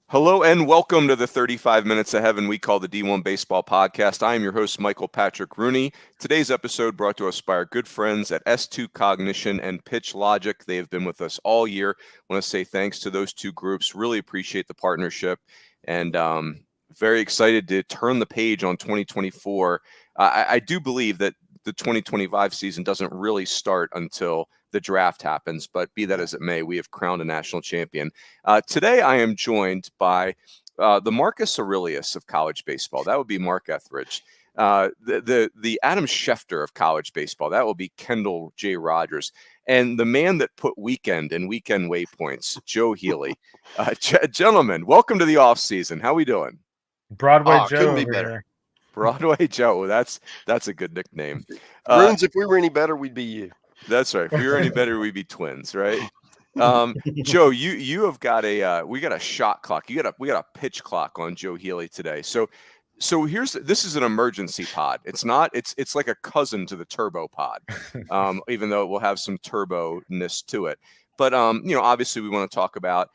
Hello and welcome to the 35 Minutes of Heaven we call the D1Baseball Podcast. I am your host, Michael Patrick Rooney. Today's episode brought to us by our good friends at S2 Cognition and Pitch Logic. They have been with us all year. I want to say thanks to those two groups. Really appreciate the partnership and very excited to turn the page on 2024. I do believe that the 2025 season doesn't really start until the draft happens, but be that as it may, we have crowned a national champion. Today, I am joined by the Marcus Aurelius of college baseball. That would be Mark Etheridge. The Adam Schefter of college baseball. That will be Kendall J. Rogers. And the man that put weekend and weekend waypoints, Joe Healy. Gentlemen, welcome to the off season. How we doing? Broadway Joe couldn't be over better. here. Broadway Joe. That's a good nickname. Runes, if we were any better, we'd be you. That's right. If we were any better, we'd be twins, right? Joe, you have got we got a shot clock. We got a pitch clock on Joe Healy today. So this is an emergency pod. It's like a cousin to the turbo pod, even though it will have some turbo-ness to it. But obviously we want to talk about.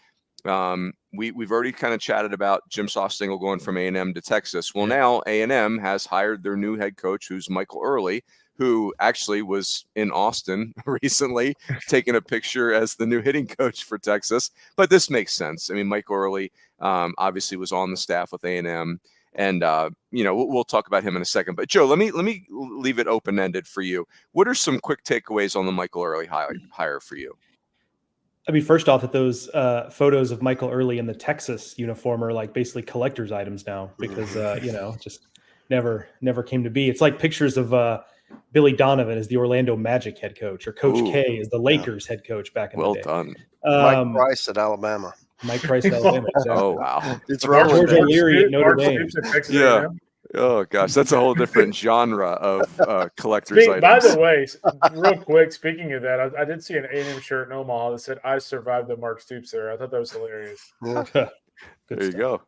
We've already kind of chatted about Jim Sofstingle going from A&M to Texas. Well, now A&M has hired their new head coach, who's Michael Earley, who actually was in Austin recently, taking a picture as the new hitting coach for Texas. But this makes sense. I mean, Michael Earley obviously was on the staff with A&M, and we'll talk about him in a second. But Joe, let me leave it open-ended for you. What are some quick takeaways on the Michael Earley hire for you? I mean, first off, that those photos of Michael Earley in the Texas uniform are like basically collector's items now because, just never came to be. It's like pictures of Billy Donovan as the Orlando Magic head coach or Coach K as the Lakers head coach back in the day. Well done. Mike Price at Alabama. Mike Price at Alabama. Exactly. Oh, wow. It's George rolling. O'Leary at Notre Dame. Yeah. Oh, gosh. That's a whole different genre of collector's items. By the way, real quick, speaking of that, I did see an A&M shirt in Omaha that said, "I survived the Mark Stoops era." I thought that was hilarious. Yeah. There you go.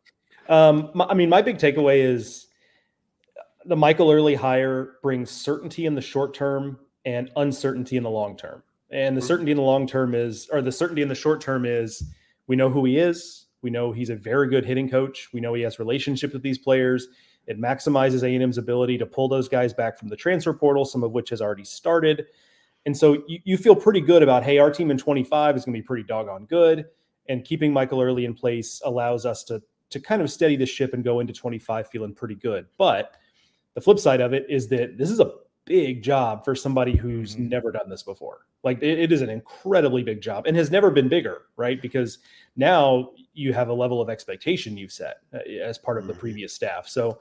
My big takeaway is the Michael Earley hire brings certainty in the short term and uncertainty in the long term. And the certainty in the short term is we know who he is. We know he's a very good hitting coach. We know he has relationships with these players. It maximizes A&M's ability to pull those guys back from the transfer portal, some of which has already started. And so you feel pretty good about, hey, our team in 25 is going to be pretty doggone good. And keeping Michael Earley in place allows us to kind of steady the ship and go into 25 feeling pretty good. But the flip side of it is that this is a big job for somebody who's never done this before. Like it is an incredibly big job and has never been bigger, right? Because now you have a level of expectation you've set as part of the previous staff. So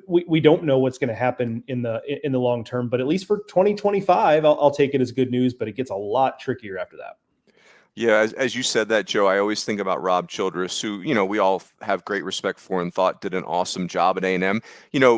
we don't know what's going to happen in the long term, but at least for 2025, I'll take it as good news, but it gets a lot trickier after that. Yeah, as you said that, Joe, I always think about Rob Childress, who, we all have great respect for and thought did an awesome job at A&M.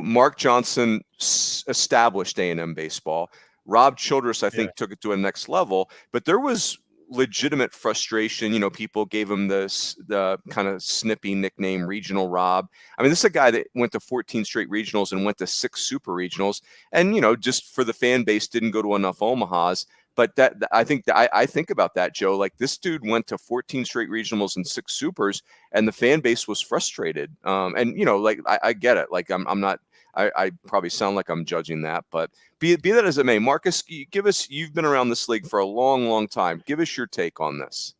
Mark Johnson established A&M baseball. Rob Childress, I think, took it to a next level, but there was legitimate frustration. People gave him the kind of snippy nickname Regional Rob. I mean, this is a guy that went to 14 straight regionals and went to 6 super regionals, and just for the fan base didn't go to enough Omahas. But I think about that, Joe. Like, this dude went to 14 straight regionals and 6 supers, and the fan base was frustrated. I get it. Like, I'm not. I probably sound like I'm judging that, but be that as it may, Marcus, you've been around this league for a long, long time. Give us your take on this.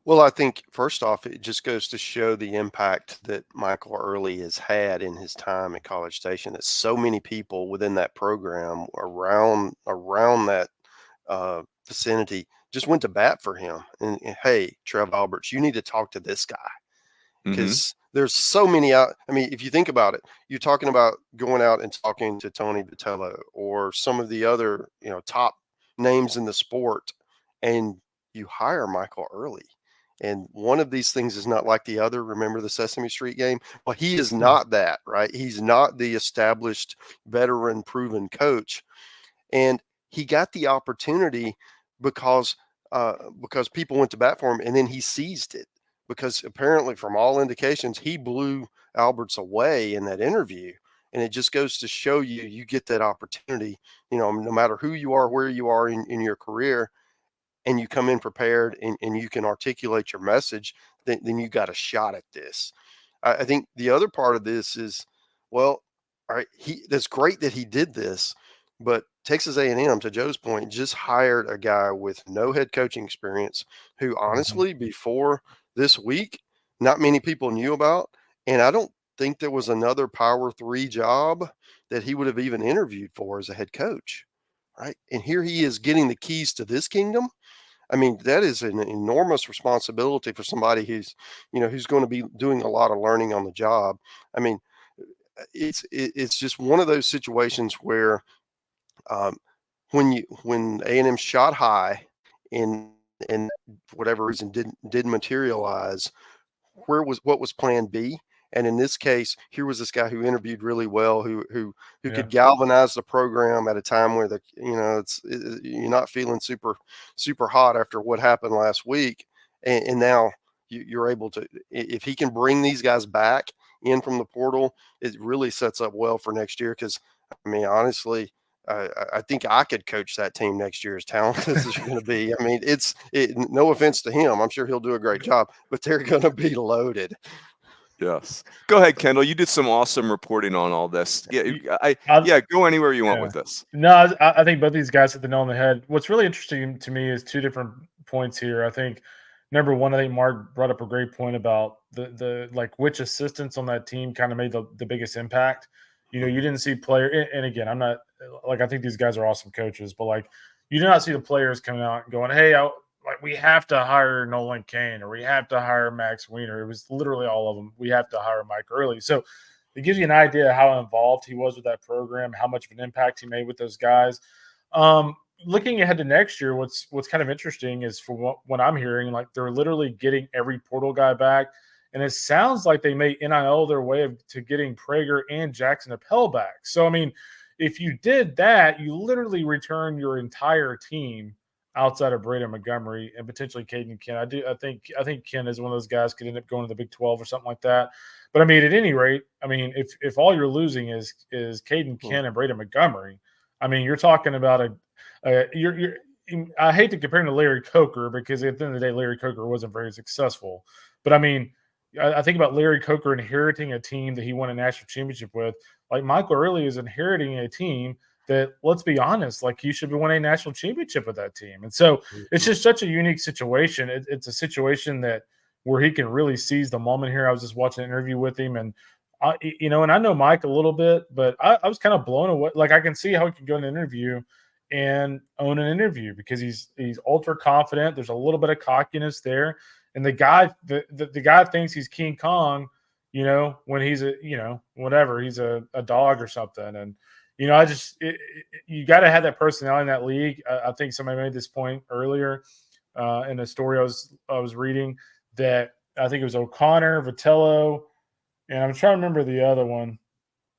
Well, I think first off, it just goes to show the impact that Michael Earley has had in his time at College Station. That so many people within that program around that vicinity just went to bat for him. And hey, Trev Alberts, you need to talk to this guy because there's so many out. I mean, if you think about it, you're talking about going out and talking to Tony Vitello or some of the other, top names in the sport, and you hire Michael Earley. And one of these things is not like the other. Remember the Sesame Street game? Well, he is not that, right? He's not the established, veteran, proven coach. And he got the opportunity because people went to bat for him, and then he seized it because apparently, from all indications, he blew Alberts away in that interview. And it just goes to show you get that opportunity, no matter who you are, where you are in your career, and you come in prepared and you can articulate your message. then you got a shot at this. I think the other part of this is, well, all right, that's great that he did this, but Texas A&M, to Joe's point, just hired a guy with no head coaching experience who honestly before this week, not many people knew about. And I don't think there was another Power 3 job that he would have even interviewed for as a head coach, right? And here he is getting the keys to this kingdom. I mean, that is an enormous responsibility for somebody who's going to be doing a lot of learning on the job. I mean, it's just one of those situations where when A&M shot high and whatever reason didn't materialize, what was plan B? And in this case, here was this guy who interviewed really well, who could galvanize the program at a time where you're not feeling super hot after what happened last week, and now you're able to, if he can bring these guys back in from the portal, it really sets up well for next year. Because I mean, honestly, I think I could coach that team next year as talented as it's going to be. I mean, no offense to him, I'm sure he'll do a great job, but they're going to be loaded. Yes. Go ahead, Kendall. You did some awesome reporting on all this. Yeah, go anywhere you want with this. No, I think both these guys hit the nail on the head. What's really interesting to me is two different points here. I think number one, I think Mark brought up a great point about the like which assistants on that team kind of made the biggest impact. You know, you didn't see player, and again, I'm not like, I think these guys are awesome coaches, but like you do not see the players coming out and going, hey, we have to hire Nolan Kane or we have to hire Max Weiner. It was literally all of them. We have to hire Mike Earley. So it gives you an idea of how involved he was with that program, how much of an impact he made with those guys. Looking ahead to next year, what's kind of interesting is for what I'm hearing, like they're literally getting every portal guy back. And it sounds like they may NIL their way to getting Prager and Jackson Appel back. So, I mean, if you did that, you literally return your entire team outside of Braden Montgomery and potentially Caden Ken. I think Ken is one of those guys could end up going to the Big 12 or something like that. But I mean, at any rate, I mean, if all you're losing is Caden Ken and Braden Montgomery, I mean, you're talking about I hate to compare him to Larry Coker because at the end of the day, Larry Coker wasn't very successful. But I mean, I think about Larry Coker inheriting a team that he won a national championship with. Like Michael Earley is inheriting a team that, let's be honest, like he should be winning a national championship with that team. And so it's just such a unique situation. It's a situation that where he can really seize the moment here. I was just watching an interview with him, and and I know Mike a little bit, but I was kind of blown away. Like I can see how he can go in an interview and own an interview because he's ultra confident. There's a little bit of cockiness there. And the guy thinks he's King Kong, when he's whatever, he's a dog or something. And, you got to have that personality in that league. I think somebody made this point earlier in a story I was reading that I think it was O'Connor, Vitello, and I'm trying to remember the other one.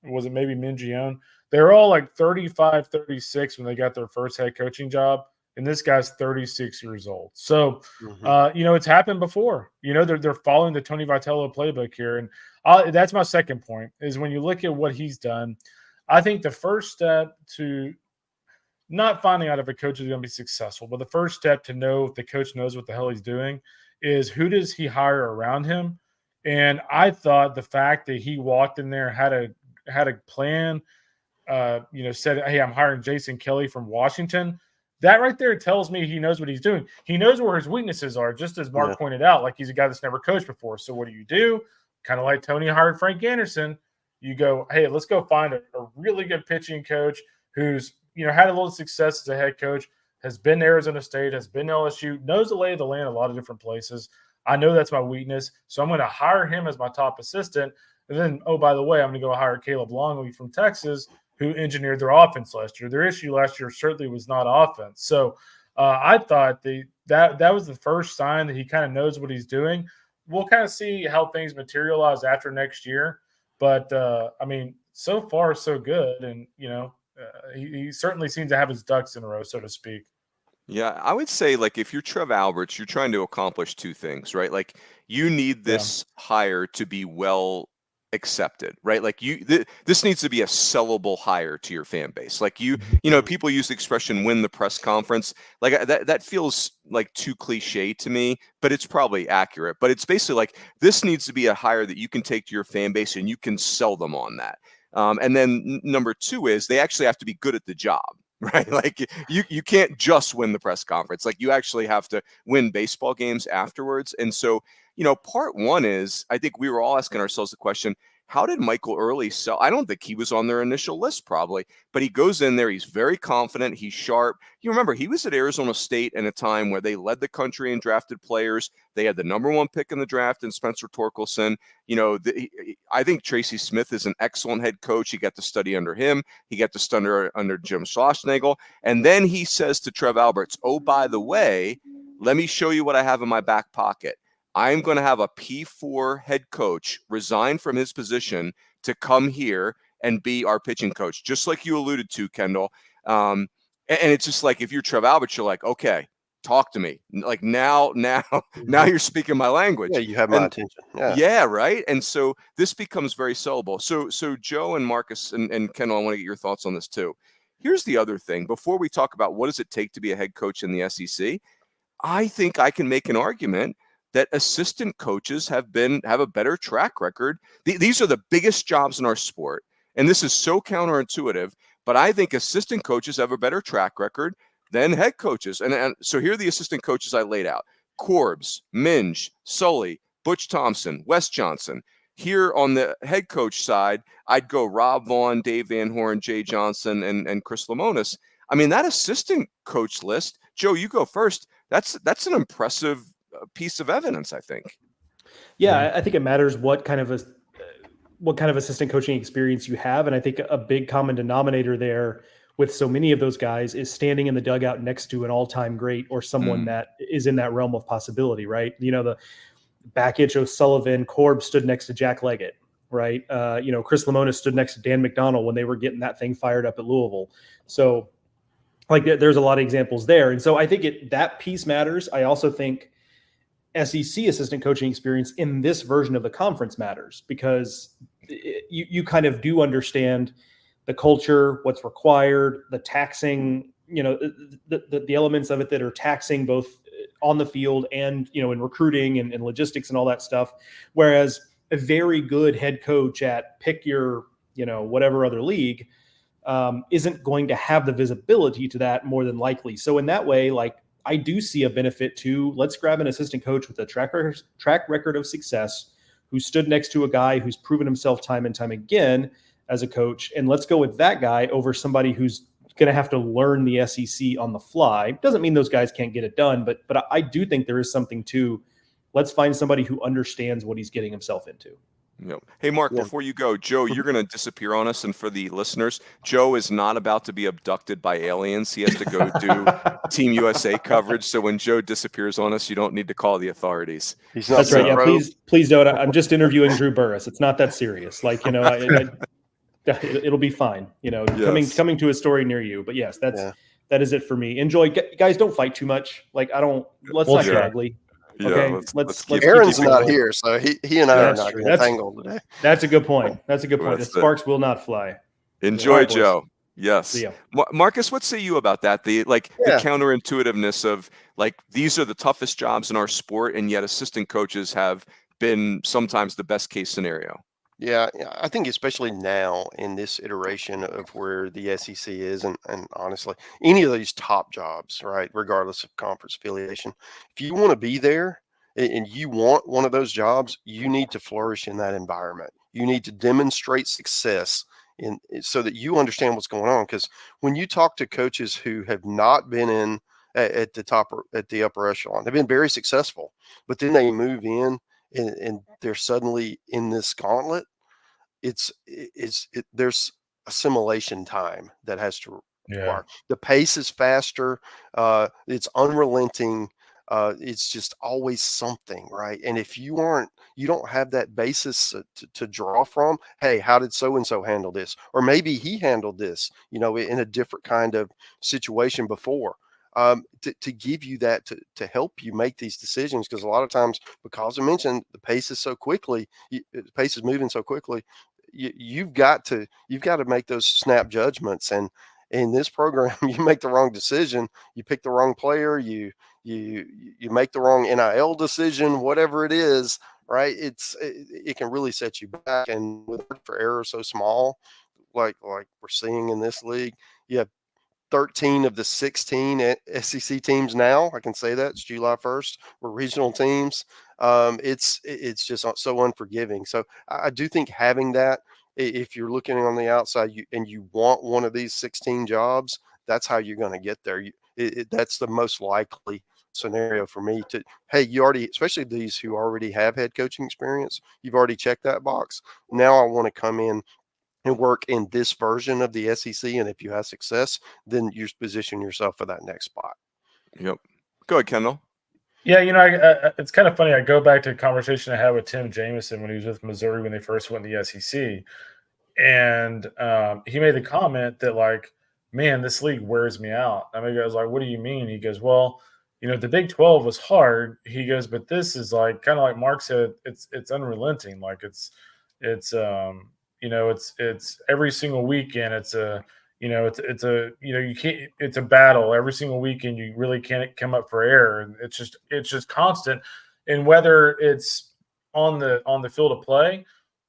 Was it maybe Mingione? They were all like 35, 36 when they got their first head coaching job. And this guy's 36 years old. So, it's happened before. They're following the Tony Vitello playbook here. And that's my second point is when you look at what he's done, I think the first step to not finding out if a coach is going to be successful, but the first step to know if the coach knows what the hell he's doing is who does he hire around him? And I thought the fact that he walked in there, had a plan, said, hey, I'm hiring Jason Kelly from Washington. That right there tells me he knows what he's doing. He knows where his weaknesses are, just as Mark pointed out. Like he's a guy that's never coached before. So what do? Kind of like Tony hired Frank Anderson. You go, hey, let's go find a really good pitching coach who's had a little success as a head coach, has been to Arizona State, has been to LSU, knows the lay of the land a lot of different places. I know that's my weakness, so I'm going to hire him as my top assistant. And then, oh, by the way, I'm going to go hire Caleb Longley from Texas, who engineered their offense last year. Their issue last year certainly was not offense. So I thought that was the first sign that he kind of knows what he's doing. We'll kind of see how things materialize after next year. But, so far, so good. And, he certainly seems to have his ducks in a row, so to speak. Yeah, I would say, like, if you're Trev Alberts, you're trying to accomplish two things, right? Like, you need this hire to be well accepted, right? Like this needs to be a sellable hire to your fan base. Like people use the expression "win the press conference." Like that feels like too cliche to me, but it's probably accurate. But it's basically like this needs to be a hire that you can take to your fan base and you can sell them on that. And then number two is they actually have to be good at the job. Right. Like you can't just win the press conference. Like you actually have to win baseball games afterwards. And so, part one is, I think we were all asking ourselves the question, how did Michael Earley sell? I don't think he was on their initial list probably, but he goes in there. He's very confident. He's sharp. You remember he was at Arizona State in a time where they led the country in drafted players. They had the number one pick in the draft in Spencer Torkelson. I think Tracy Smith is an excellent head coach. He got to study under him. He got to study under Jim Schlossnagle. And then he says to Trev Alberts, oh, by the way, let me show you what I have in my back pocket. I'm going to have a P4 head coach resign from his position to come here and be our pitching coach, just like you alluded to, Kendall. And it's just like, if you're Trev Alberts, you're like, okay, talk to me. Like now you're speaking my language. Yeah, you have my attention. Yeah, right. And so this becomes very sellable. So Joe and Marcus and Kendall, I want to get your thoughts on this too. Here's the other thing. Before we talk about what does it take to be a head coach in the SEC, I think I can make an argument that assistant coaches have a better track record. These are the biggest jobs in our sport. And this is so counterintuitive, but I think assistant coaches have a better track record than head coaches. And so here are the assistant coaches I laid out: Corbs, Minge, Sully, Butch Thompson, Wes Johnson. Here on the head coach side, I'd go Rob Vaughn, Dave Van Horn, Jay Johnson, and Chris Lemonis. I mean, that assistant coach list, Joe, you go first. That's an impressive piece of evidence, I think. Yeah, I think it matters what kind of assistant coaching experience you have. And I think a big common denominator there with so many of those guys is standing in the dugout next to an all-time great or someone that is in that realm of possibility, right? The Bakich, O'Sullivan, Korb stood next to Jack Leggett, right? Chris Lemonis stood next to Dan McDonnell when they were getting that thing fired up at Louisville. So like there's a lot of examples there. And so I think that piece matters. I also think SEC assistant coaching experience in this version of the conference matters because you kind of do understand the culture, what's required, the taxing, the elements of it that are taxing both on the field and, in recruiting and logistics and all that stuff. Whereas a very good head coach at pick your, whatever other league isn't going to have the visibility to that more than likely. So in that way, like, I do see a benefit to let's grab an assistant coach with a track record of success who stood next to a guy who's proven himself time and time again as a coach. And let's go with that guy over somebody who's going to have to learn the SEC on the fly. Doesn't mean those guys can't get it done, but I do think there is something to let's find somebody who understands what he's getting himself into. Yep. Hey, Mark, before you go, Joe, you're going to disappear on us. And for the listeners, Joe is not about to be abducted by aliens. He has to go do Team USA coverage. So when Joe disappears on us, you don't need to call the authorities. He's not. That's right. Yeah, please don't. I'm just interviewing Drew Burress. It's not that serious. Like, it'll be fine. Yes. Coming to a story near you. But yes, that is it for me. Enjoy, guys. Don't fight too much. Like, let's not get ugly. Okay, yeah, let's Aaron's not here, so he and I are not going to tangle today. That's a good point. The sparks will not fly. Enjoy, right, Joe. Yes. Marcus, what say you about that? The counterintuitiveness of like these are the toughest jobs in our sport, and yet assistant coaches have been sometimes the best case scenario. Yeah, I think especially now in this iteration of where the SEC is, and honestly, any of these top jobs, right, regardless of conference affiliation, if you want to be there and you want one of those jobs, you need to flourish in that environment. You need to demonstrate success so that you understand what's going on. Because when you talk to coaches who have not been at the upper echelon, they've been very successful, but then they move in. And they're suddenly in this gauntlet. There's assimilation time that has to require. The pace is faster. It's unrelenting. It's just always something, right? And if you don't have that basis to draw from. Hey, how did so and so handle this? Or maybe he handled this, in a different kind of situation before. to give you that to help you make these decisions. Because a lot of times, because I mentioned the pace is so quickly, the pace is moving so quickly, you've got to make those snap judgments. And in this program, you make the wrong decision, you pick the wrong player, you make the wrong NIL decision, whatever it is, right? It can really set you back. And with for error so small, like we're seeing in this league, you have 13 of the 16 SEC teams now. I can say that it's July 1st. We're regional teams. It's just so unforgiving. So I do think having that, if you're looking on the outside and you want one of these 16 jobs, that's how you're going to get there. That's the most likely scenario for me to, hey, you already, especially these who already have head coaching experience, you've already checked that box. Now I want to come in and work in this version of the SEC. And if you have success, then you position yourself for that next spot. Yep. Go ahead, Kendall. Yeah, it's kind of funny. I go back to a conversation I had with Tim Jamison when he was with Missouri when they first went to the SEC. And he made the comment that, like, man, this league wears me out. I mean, I was like, what do you mean? He goes, well, the Big 12 was hard. He goes, but this is like kind of like Mark said, it's unrelenting. Like it's every single weekend. It's a battle every single weekend. You really can't come up for air. And it's just constant. And whether it's on the field of play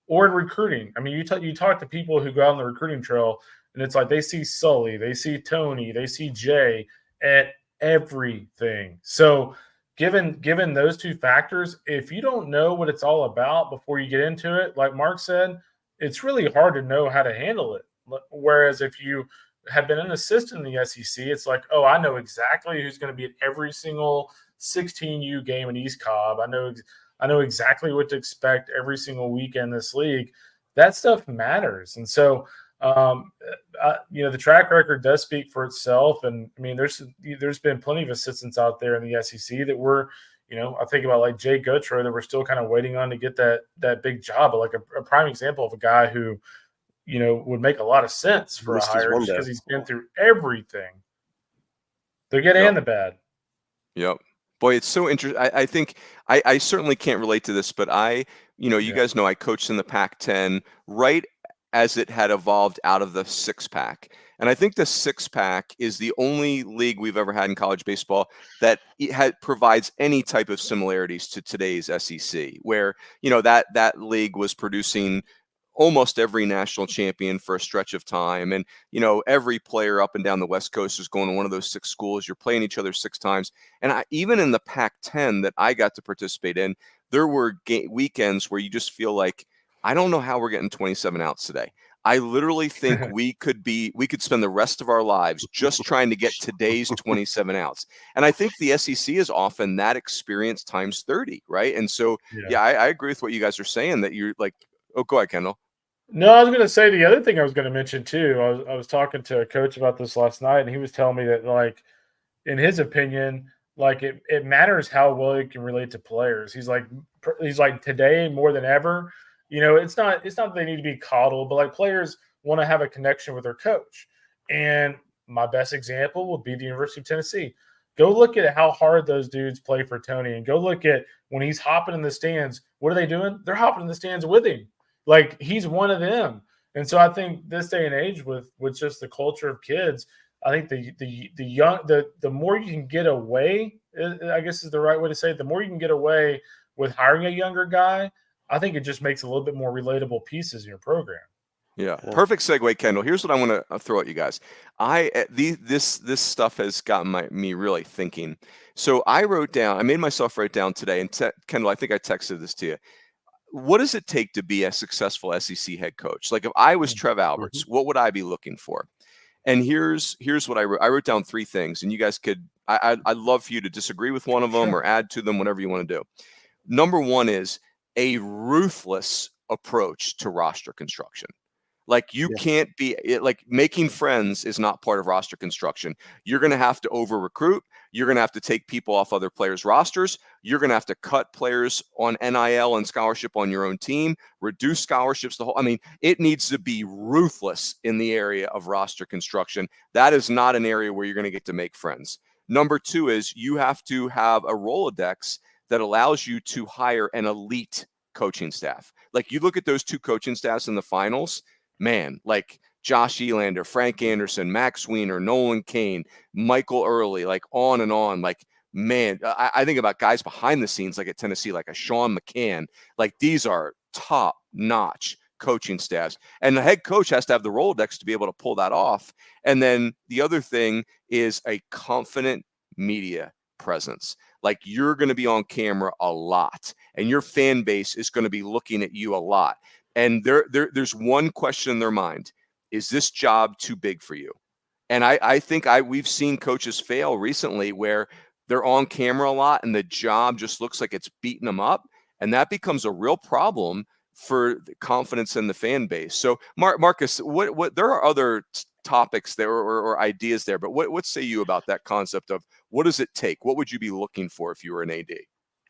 or in recruiting, I mean, you talk to people who go out on the recruiting trail, and it's like they see Sully, they see Tony, they see Jay at everything. So given those two factors, if you don't know what it's all about before you get into it, like Mark said, it's really hard to know how to handle it. Whereas if you have been an assistant in the SEC, it's like, oh, I know exactly who's going to be at every single 16U game in East Cobb. I know exactly what to expect every single weekend in this league. That stuff matters. And so, the track record does speak for itself. And I mean, there's been plenty of assistants out there in the SEC that were, I think about like Jay Gutro that we're still kind of waiting on to get that big job. But like a prime example of a guy who, would make a lot of sense for a hire because he's been through everything, the good and the bad. Yep. Boy, it's so interesting. I think I certainly can't relate to this, but you guys know I coached in the Pac-10 right as it had evolved out of the six-pack. And I think the six-pack is the only league we've ever had in college baseball that provides any type of similarities to today's SEC, where, that league was producing almost every national champion for a stretch of time. And, every player up and down the West Coast is going to one of those six schools. You're playing each other six times. And even in the Pac-10 that I got to participate in, there were weekends where you just feel like, I don't know how we're getting 27 outs today. I literally think we could spend the rest of our lives just trying to get today's 27 outs. And I think the SEC is often that experience times 30, right? And so, I agree with what you guys are saying, that you're like, oh, go ahead, Kendall. No, I was going to say the other thing I was going to mention too. I was talking to a coach about this last night, and he was telling me that, like, in his opinion, like it matters how well you can relate to players. He's like today more than ever. It's not that they need to be coddled, but like players want to have a connection with their coach. And my best example would be the University of Tennessee. Go look at how hard those dudes play for Tony, and go look at when he's hopping in the stands. What are they doing? They're hopping in the stands with him. Like, he's one of them. And so I think this day and age with just the culture of kids, I think the more you can get away, I guess is the right way to say it, the more you can get away with hiring a younger guy, I think it just makes a little bit more relatable pieces in your program. Yeah. Perfect segue, Kendall. Here's what I want to throw at you guys. This stuff has gotten me really thinking. So I made myself write down today, and Kendall, I think I texted this to you. What does it take to be a successful SEC head coach? Like, if I was Trev Alberts, what would I be looking for? And here's what I wrote. I wrote down three things, and you guys I'd love for you to disagree with one of them or add to them, whatever you want to do. Number one is a ruthless approach to roster construction. Like, you can't be like, making friends is not part of roster construction. You're going to have to over recruit. You're going to have to take people off other players' rosters. You're going to have to cut players on NIL and scholarship on your own team, reduce scholarships. It needs to be ruthless in the area of roster construction. That is not an area where you're going to get to make friends. Number two is you have to have a Rolodex that allows you to hire an elite coaching staff. Like you look at those two coaching staffs in the finals, man, like Josh Elander, Frank Anderson, Max Weiner, Nolan Kane, Michael Earley, like on and on. Like, man, I think about guys behind the scenes, like at Tennessee, like a Sean McCann. Like these are top-notch coaching staffs. And the head coach has to have the Rolodex to be able to pull that off. And then the other thing is a confident media presence. Like you're going to be on camera a lot and your fan base is going to be looking at you a lot. And there's one question in their mind. Is this job too big for you? And I think we've seen coaches fail recently where they're on camera a lot and the job just looks like it's beating them up. And that becomes a real problem for the confidence in the fan base. So Marcus, what there are other topics there or ideas there, but what say you about that concept of what does it take? What would you be looking for if you were an AD?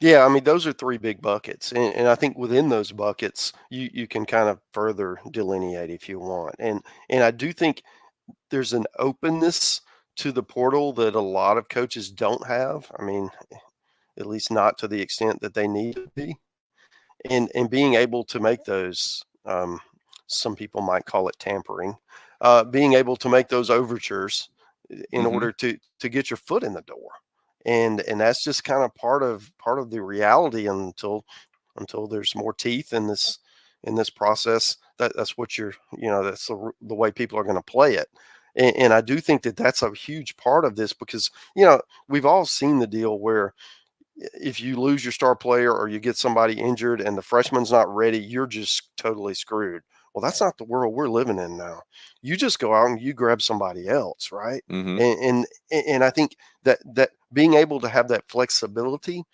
Yeah, I mean, those are three big buckets. And I think within those buckets, you can kind of further delineate if you want. And I do think there's an openness to the portal that a lot of coaches don't have. I mean, at least not to the extent that they need to be. And being able to make those, some people might call it tampering, being able to make those overtures in order to get your foot in the door. And that's just kind of part of the reality until there's more teeth in this process. That's what that's the way people are going to play it. And I do think that that's a huge part of this because, we've all seen the deal where if you lose your star player or you get somebody injured and the freshman's not ready, you're just totally screwed. Well, that's not the world we're living in now. You just go out and you grab somebody else, right? And I think that being able to have that flexibility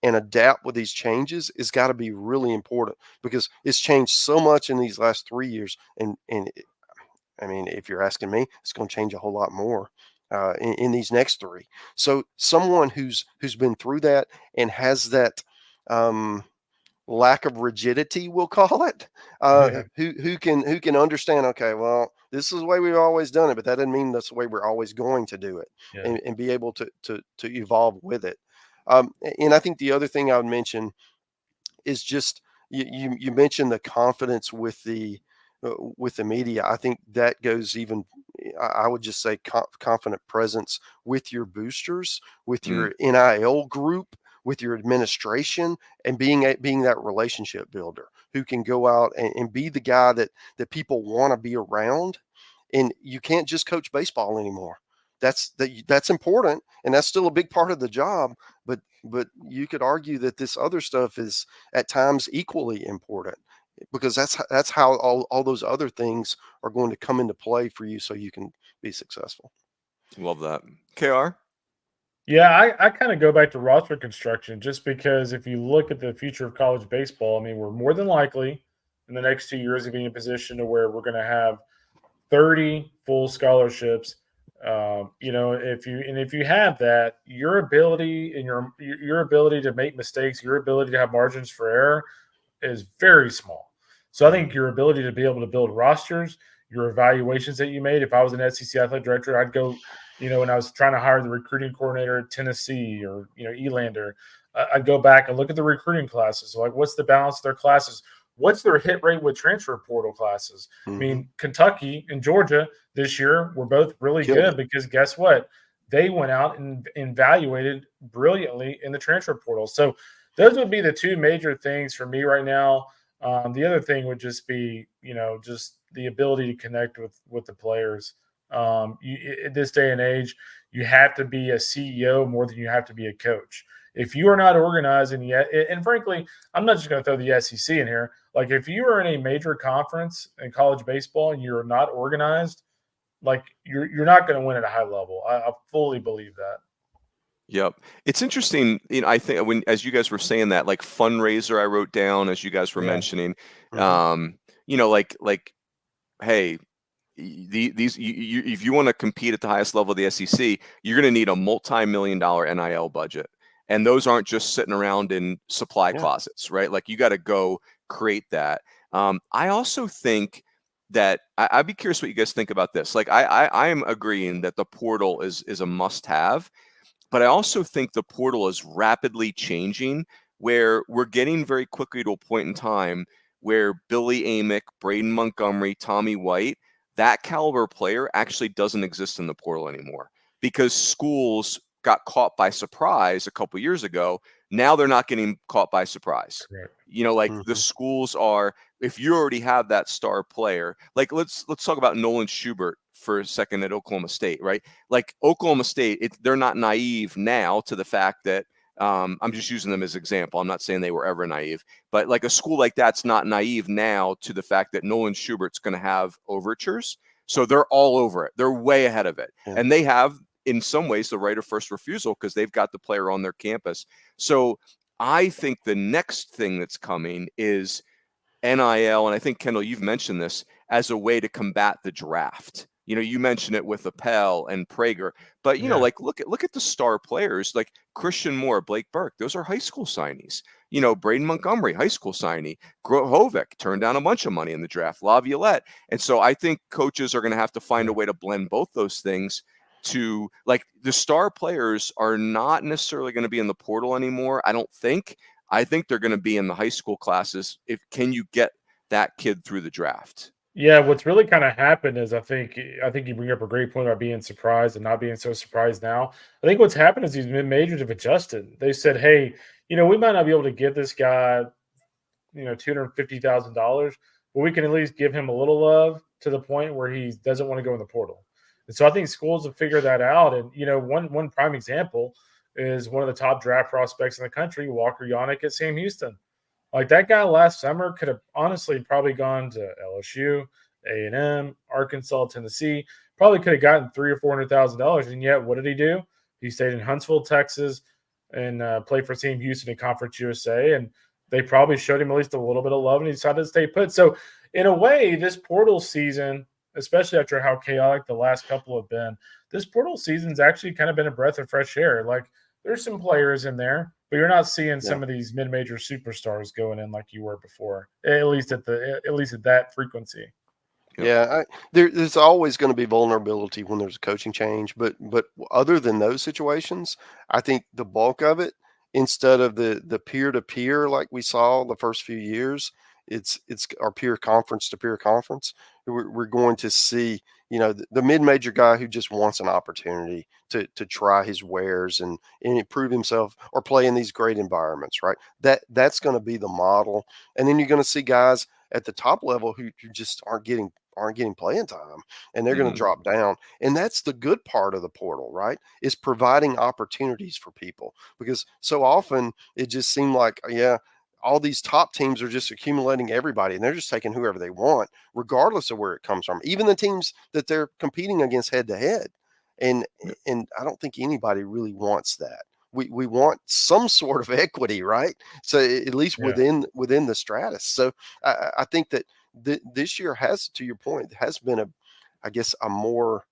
and adapt with these changes has got to be really important because it's changed so much in these last 3 years. And I mean, if you're asking me, it's going to change a whole lot more in these next 3. So someone who's been through that and has that lack of rigidity, we'll call it, who can understand, okay, well, this is the way we've always done it, but that doesn't mean that's the way we're always going to do it, and be able to evolve with it. And I think the other thing I would mention is just you mentioned the confidence with the media. I think that goes even, I would just say confident presence with your boosters, with your NIL group, with your administration, and being that relationship builder who can go out and be the guy that people want to be around. And you can't just coach baseball anymore. That's important, and that's still a big part of the job. But you could argue that this other stuff is at times equally important, because that's how all those other things are going to come into play for you so you can be successful. Love that. KR? Yeah, I kind of go back to roster construction just because if you look at the future of college baseball, I mean, we're more than likely in the next 2 years to be in a position to where we're going to have 30 full scholarships. If you have that, your ability and your ability to make mistakes, your ability to have margins for error is very small. So I think your ability to be able to build rosters, your evaluations that you made. If I was an SEC athletic director, I'd go, when I was trying to hire the recruiting coordinator at Tennessee or, Elander, I'd go back and look at the recruiting classes. So like, what's the balance of their classes? What's their hit rate with transfer portal classes? I mean, Kentucky and Georgia this year were both really good because guess what? They went out and evaluated brilliantly in the transfer portal. So those would be the two major things for me right now. The other thing would just be, just the ability to connect with the players. At this day and age, you have to be a CEO more than you have to be a coach. If you are not organized, and frankly, I'm not just going to throw the SEC in here. Like if you are in a major conference in college baseball and you're not organized, like you're not going to win at a high level. I fully believe that. Yep. It's interesting. I think as you guys were saying that, like fundraiser, I wrote down as you guys were mentioning, hey, if you want to compete at the highest level of the SEC, you're going to need a multi-million-dollar NIL budget. And those aren't just sitting around in supply closets, right? Like you got to go create that. I also think that I'd be curious what you guys think about this. Like I am agreeing that the portal is a must-have. But I also think the portal is rapidly changing, where we're getting very quickly to a point in time where Billy Amick, Braden Montgomery, Tommy White, that caliber player actually doesn't exist in the portal anymore because schools got caught by surprise a couple years ago. Now they're not getting caught by surprise. Correct. Like the schools are, if you already have that star player, like let's talk about Nolan Schubert for a second at Oklahoma State, right? Like Oklahoma State, they're not naive now to the fact that I'm just using them as an example. I'm not saying they were ever naive, but like a school like that's not naive now to the fact that Nolan Schubert's going to have overtures. So they're all over it. They're way ahead of it. Yeah. And they have, in some ways, the right of first refusal because they've got the player on their campus. So I think the next thing that's coming is NIL. And I think, Kendall, you've mentioned this as a way to combat the draft. You mentioned it with Appel and Prager, but like look at the star players like Christian Moore, Blake Burke. Those are high school signees. Braden Montgomery, high school signee. Grohovic turned down a bunch of money in the draft. Laviolette. And so I think coaches are going to have to find a way to blend both those things. To like the star players are not necessarily going to be in the portal anymore. I don't think. I think they're going to be in the high school classes. Can you get that kid through the draft? Yeah, what's really kind of happened is I think you bring up a great point about being surprised and not being so surprised now. I think what's happened is these mid-majors have adjusted. They said, hey, we might not be able to give this guy, $250,000, but we can at least give him a little love to the point where he doesn't want to go in the portal. And so I think schools have figured that out. And, one prime example is one of the top draft prospects in the country, Walker Yannick at Sam Houston. Like that guy last summer could have honestly probably gone to LSU, A&M, Arkansas, Tennessee. Probably could have gotten $300,000 or $400,000, and yet what did he do? He stayed in Huntsville, Texas, and played for Sam Houston in Conference USA. And they probably showed him at least a little bit of love, and he decided to stay put. So in a way, this portal season, especially after how chaotic the last couple have been, this portal season's actually kind of been a breath of fresh air. Like there's some players in there, but you're not seeing some of these mid-major superstars going in like you were before, at least at that frequency. Yeah, there's always going to be vulnerability when there's a coaching change, but other than those situations, I think the bulk of it, instead of the peer-to-peer like we saw the first few years, it's our peer conference to peer conference. We're going to see, the mid-major guy who just wants an opportunity to try his wares and improve himself or play in these great environments, right? That's going to be the model. And then you're going to see guys at the top level who just aren't getting playing time, and they're going to drop down. And that's the good part of the portal, right? Is providing opportunities for people, because so often it just seemed like, all these top teams are just accumulating everybody, and they're just taking whoever they want, regardless of where it comes from, even the teams that they're competing against head to head. And I don't think anybody really wants that. We want some sort of equity, right? So at least within the stratus. So I think that this year has, to your point, has been a more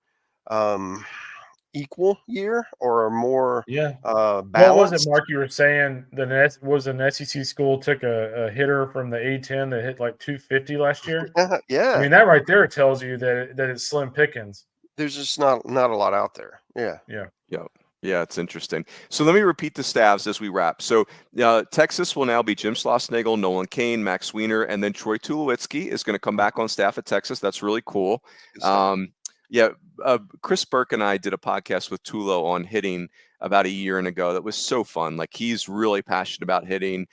equal year, or a more balanced. What was it, Mark? You were saying an SEC school took a hitter from the A10 that hit like 250 last year? Yeah. I mean, that right there tells you that it's slim pickings. There's just not a lot out there. Yeah, it's interesting. So let me repeat the staffs as we wrap. So Texas will now be Jim Schlossnagle, Nolan Kane, Max Weiner, and then Troy Tulowitzki is going to come back on staff at Texas. That's really cool. Chris Burke and I did a podcast with Tulo on hitting about a year ago. That was so fun. Like, he's really passionate about hitting.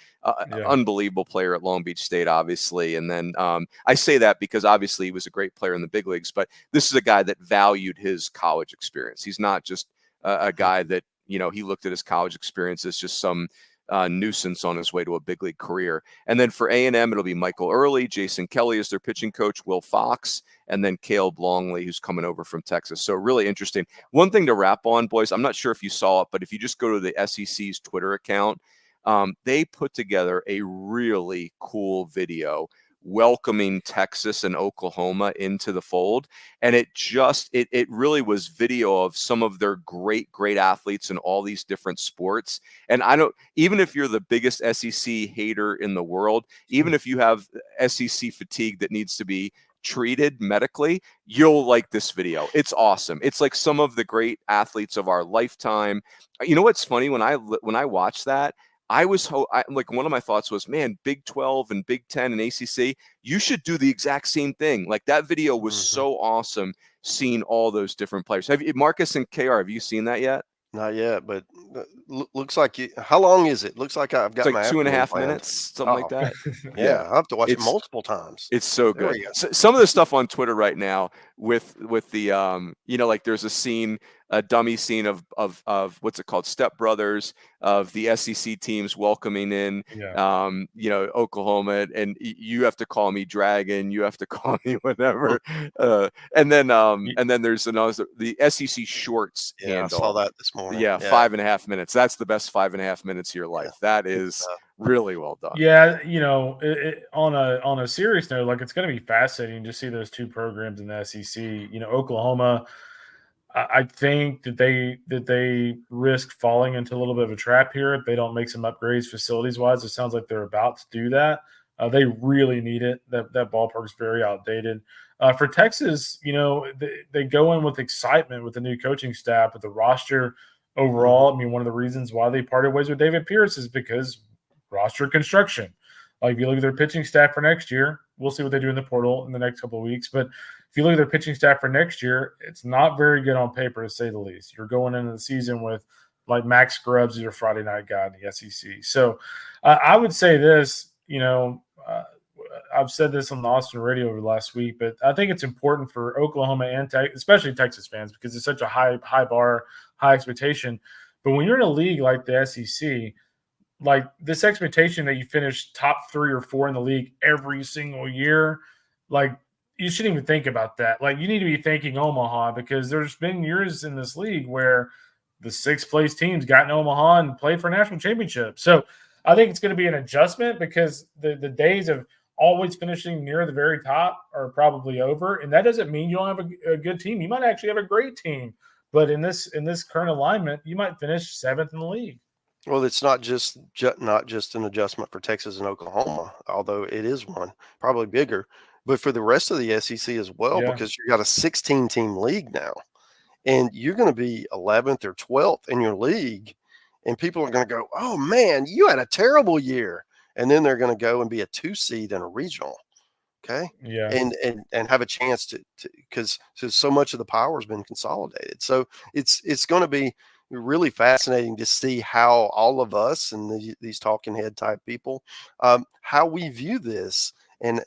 Unbelievable player at Long Beach State, obviously. And then I say that because obviously he was a great player in the big leagues, but this is a guy that valued his college experience. He's not just a guy that, he looked at his college experience as just some nuisance on his way to a big league career. And then for A&M, it'll be Michael Earley, Jason Kelly is their pitching coach, Will Fox, and then Caleb Longley, who's coming over from Texas. So really interesting. One thing to wrap on, boys, I'm not sure if you saw it, but if you just go to the SEC's Twitter account, they put together a really cool video welcoming Texas and Oklahoma into the fold. And it really was video of some of their great athletes in all these different sports. And even if you're the biggest SEC hater in the world, even if you have SEC fatigue that needs to be treated medically, you'll like this video. It's awesome. It's like some of the great athletes of our lifetime. You know what's funny? When I watched that, like one of my thoughts was, man, Big 12 and Big 10 and ACC, you should do the exact same thing. Like that video was so awesome, seeing all those different players. Marcus and KR, have you seen that yet? Not yet, but looks like how long is it? Looks like I've got it's my like 2.5 planned. minutes, something like that. Yeah, I have to watch it multiple times. It's so good. So, some of the stuff on Twitter right now with the like there's a scene, a dummy scene of what's it called, Step Brothers, of the SEC teams welcoming in Oklahoma, and you have to call me Dragon, you have to call me whatever, and then there's another, the SEC shorts handle. I saw that this morning. 5.5 minutes. That's the best 5.5 minutes of your life. That is really well done. Yeah, on a serious note, like it's going to be fascinating to see those two programs in the SEC. Oklahoma, I think that they risk falling into a little bit of a trap here if they don't make some upgrades facilities wise. It sounds like they're about to do that. They really need it. That ballpark is very outdated. For Texas, they go in with excitement with the new coaching staff, with the roster overall. I mean, one of the reasons why they parted ways with David Pierce is because roster construction. Like if you look at their pitching staff for next year, we'll see what they do in the portal in the next couple of weeks. But if you look at their pitching staff for next year, it's not very good on paper, to say the least. You're going into the season with like Max Grubbs, your Friday night guy in the SEC. So I would say this, I've said this on the Austin radio over the last week, but I think it's important for Oklahoma and especially Texas fans, because it's such a high bar, high expectation. But when you're in a league like the SEC, like this expectation that you finish top 3 or 4 in the league every single year, like you shouldn't even think about that. Like you need to be thinking Omaha, because there's been years in this league where the 6th place teams got in Omaha and played for a national championship. So I think it's going to be an adjustment, because the days of always finishing near the very top are probably over. And that doesn't mean you don't have a good team. You might actually have a great team, but in this current alignment, you might finish 7th in the league. Well, it's not just an adjustment for Texas and Oklahoma, although it is one, probably bigger, but for the rest of the SEC as well, because you got a 16-team league now, and you're going to be 11th or 12th in your league, and people are going to go, "Oh man, you had a terrible year," and then they're going to go and be a 2 seed in a regional, okay, and have a chance to because so much of the power has been consolidated. So it's going to be really fascinating to see how all of us and these talking head type people, how we view this, and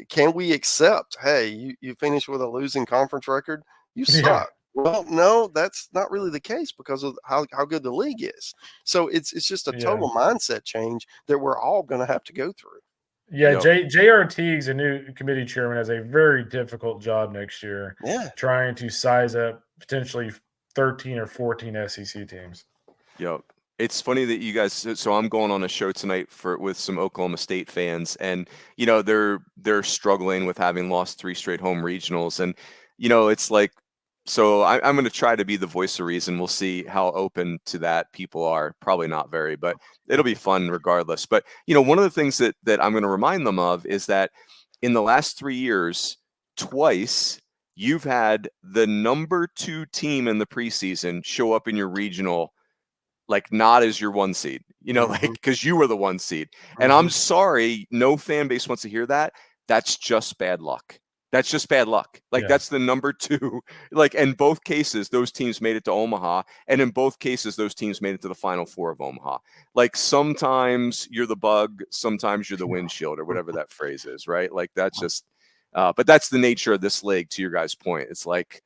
can we accept, hey, you finish with a losing conference record, you suck. Well, no, that's not really the case, because of how good the league is. So it's just a total mindset change that we're all going to have to go through. Yeah, J.R. Teague's a new committee chairman, has a very difficult job next year. Trying to size up potentially 13 or 14 SEC teams. Yep. It's funny that you guys. So I'm going on a show tonight with some Oklahoma State fans, and they're struggling with having lost 3 straight home regionals, and it's like. So I'm going to try to be the voice of reason. We'll see how open to that people are. Probably not very, but it'll be fun regardless. But, one of the things that I'm going to remind them of is that in the last 3 years, twice you've had the number 2 team in the preseason show up in your regional, like not as your 1 seed, like because you were the 1 seed. And I'm sorry, no fan base wants to hear that. That's just bad luck. That's just bad luck. Like that's the number 2. Like in both cases, those teams made it to Omaha, and in both cases, those teams made it to the Final Four of Omaha. Like sometimes you're the bug, sometimes you're the windshield, or whatever that phrase is, right? Like that's just. But that's the nature of this league. To your guys' point, it's like,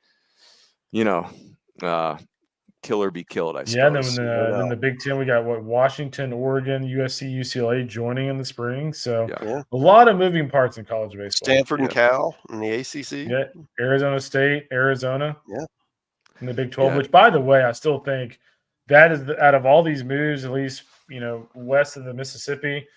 kill or be killed, I suppose. Yeah, then the Big Ten, we got Washington, Oregon, USC, UCLA joining in the spring. So a lot of moving parts in college baseball. Stanford and Cal in the ACC. Yeah, Arizona State, Arizona. Yeah, in the Big 12. Which, by the way, I still think that is out of all these moves, at least west of the Mississippi,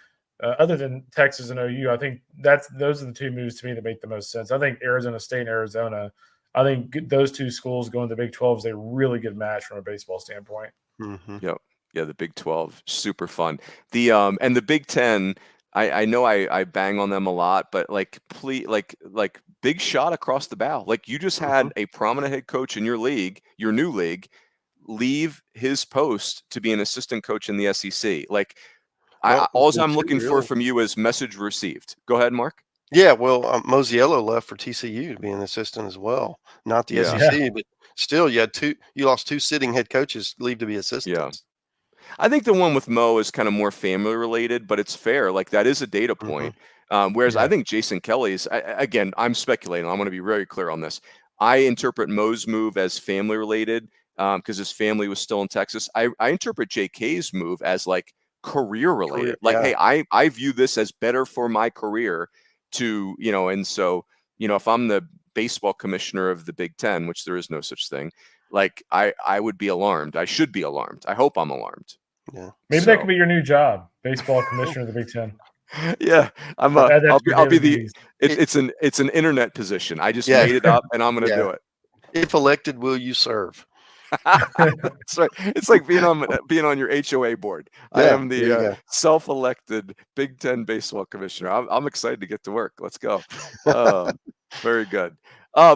other than Texas and OU, I think those are the 2 moves to me that make the most sense. I think Arizona State and Arizona. I think those 2 schools going to the Big 12 is a really good match from a baseball standpoint. Yep. Yeah, the Big 12, super fun. And the Big 10, I know I bang on them a lot, but like, please, like big shot across the bow. Like, you just had a prominent head coach in your league, your new league, leave his post to be an assistant coach in the SEC. Like, Well, all me I'm too, looking for really. from you is message received. Go ahead, Mark. Yeah, well, Mosiello left for TCU to be an assistant as well. Not the Yeah. SEC, but still, you lost 2 sitting head coaches leave to be Yeah. assistants. I think the one with Mo is kind of more family related, but it's fair. Like, that is a data point. Whereas I think Jason Kelly's, again, I'm speculating. I'm going to be very clear on this. I interpret Mo's move as family related because his family was still in Texas. I interpret JK's move as like career related. Like, yeah. hey, I view this as better for my career to, and so, if I'm the baseball commissioner of the Big Ten, which there is no such thing, like I would be alarmed. I should be alarmed. I hope I'm alarmed. Yeah. Maybe that could be your new job, baseball commissioner of the Big Ten. Yeah, Add that to your I'll be daily the duties. it's an internet position. I just Yeah. made it up and I'm going to do it. If elected, will you serve? That's right. It's like being on your HOA board. I am there you the go. self-elected Big Ten baseball commissioner. I'm excited to get to work. Let's go. Very good.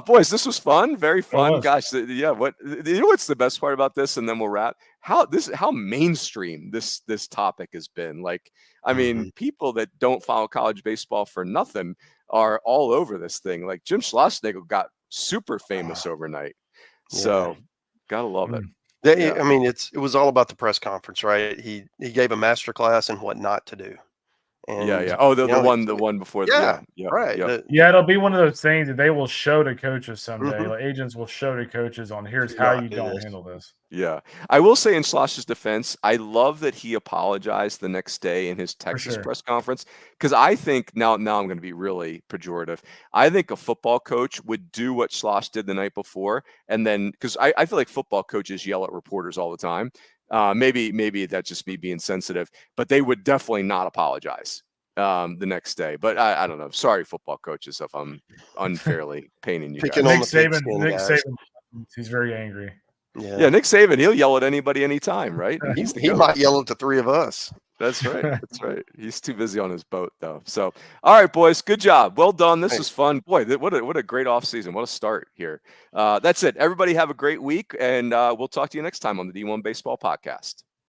Boys, this was fun. Very fun. was. Gosh, yeah. What's the best part about this? And then we'll wrap. How mainstream this topic has been. Like, I mean, people that don't follow college baseball for nothing are all over this thing. Like, Jim Schlossnagle got super famous overnight. So gotta love it. I mean, it was all about the press conference, right? He gave a master class in what not to do. And, Oh, the one before. Right. It'll be one of those things that they will show to coaches someday. Like, agents will show to coaches on here's how you don't handle this. Yeah. I will say, in Schloss's defense, I love that he apologized the next day in his Texas press conference, because I think now I'm going to be really pejorative. I think a football coach would do what Schloss did the night before, and then, because I feel like football coaches yell at reporters all the time. Maybe that's just me being sensitive, but they would definitely not apologize the next day. But I don't know. Sorry, football coaches, if I'm unfairly painting you guys. Nick Saban, he's very angry. Yeah, Nick Saban, he'll yell at anybody anytime, right? He might yell at the 3 of us. That's right. That's right. He's too busy on his boat, though. So, all right, boys, good job. Well done. This was fun. Boy, what a great off season. What a start here. That's it. Everybody have a great week, and we'll talk to you next time on the D1 Baseball Podcast.